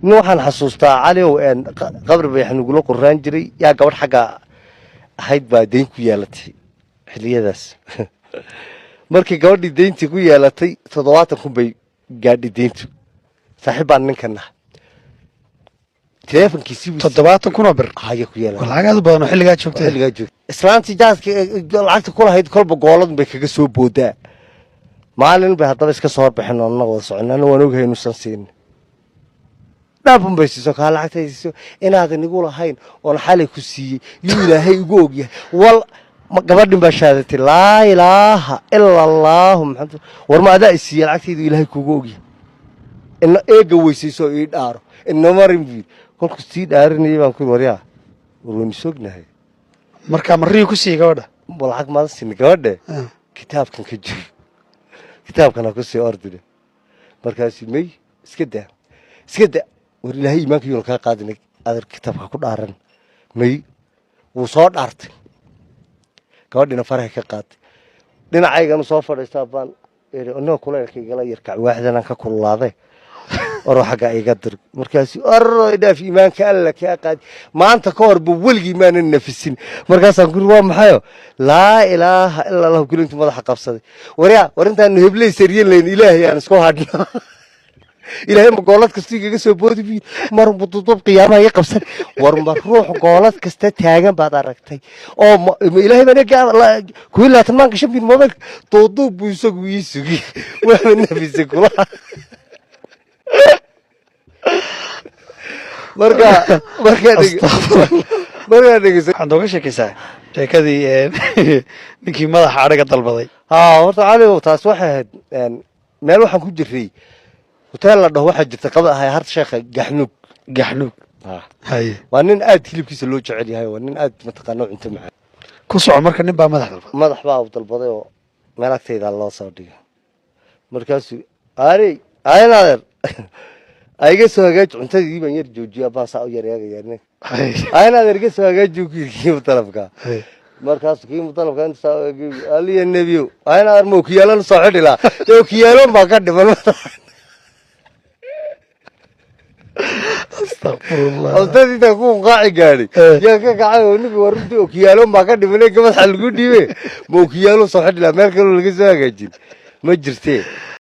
نوحان حسوستا علي وان قبر بيحن نقولوا قران جري يا قبر حاجه هيد با دين ku yeelatay xiliyadaas markii gabadhii deyntii ku yeelatay 70 bay gaadhi deyntu saaxiibaan ninkana telefonkiisii 70 bir haya ku yeelatay lacag badan oo xilliga joogtay islaantii jaaska lacagta ku lahayd kolba goolad bay kaga soo boodaa maalin bay hadaba iska soo bixin oo wada soconana waan ogahay inuu san siin dhaafun bay soo kala lacagtayso inaad anigu lahayn oo xalay ku siiyay yuu ilaahay ugu ogyahay wal gabadhin baa shaadatay laa ilaaha illa allah muhammad war ma adaa siiyay lacagtaydu ilaahay kugu ogyahay in eega weysayso ii dhaaro in marin bii kolku sii dhaarinay baan ku wariyaa warwani sognahay marka marii ku sii gabadha lacag ma siin gabadha kitaabkan ka jiro kitaabkan ku sii ordine markaas may iska daa war ilaahay iimaanka iyo ka qaadinay adar kitaabka ku dhaaran may wuu soo dhaartay gabadhina faraha ka qaatay dhinacaygan soo fadhiistaa baan inoo kuleelkayga la yarkac waaxdan ka kululaaday oro xaga iga dir markaas oro dhaaf iimaanka alla ka qaad maanta ka hor buu waligi maanan nafisin markaas aan guri waa maxayo laa ilaaha illa allah kulintu madaxa qabsaday warintaan heblay sariyeen leen ilaahay aan isku hadno ilaahay ma goolad kasta iga soo boodi mar budub qiyaamaha ay qabsan war ma ruux goolad kasta taagan baad aragtay oo ilaahay bana ku ilaatan maan gashan bin mobil todo buu isagu ii sugi waa nafisi kula marka dhigaysa waxaan uga sheekaysaa sheekadii ninkii madaxa ariga dalbaday horta cali taas waxay ahayd meel waxaan ku jiray hotel la dhaho waxa jirta qaba ahay har sheekha gaxnug hay waa nin aad hilibkiisa loo jecel yahay waa nin aad mataqaano cunto macaan ku soo marka nin baa madax baa u dalbaday oo meel agteeda loo soo dhigay markaas aynaadar ayga soo hagaaj cuntadii baan yar joojiya baan saa u yar eegayaan aynaadar iga soo hagaaj kiimu talabka markaas kiimu talabka inta saa aliya nabiyo aynaadar ma kiyalan soo xidhila kiyalan baa ka dhiman astaghfirullah altadii ku qaaci gaari yaa ka kacay oo ninkii warunti oo kiyaalo ma ka dhimanay gabadh xal lagu dhiibay ma kiyaalo soo xidhila meel kale laga soo hagaajin ma jirtee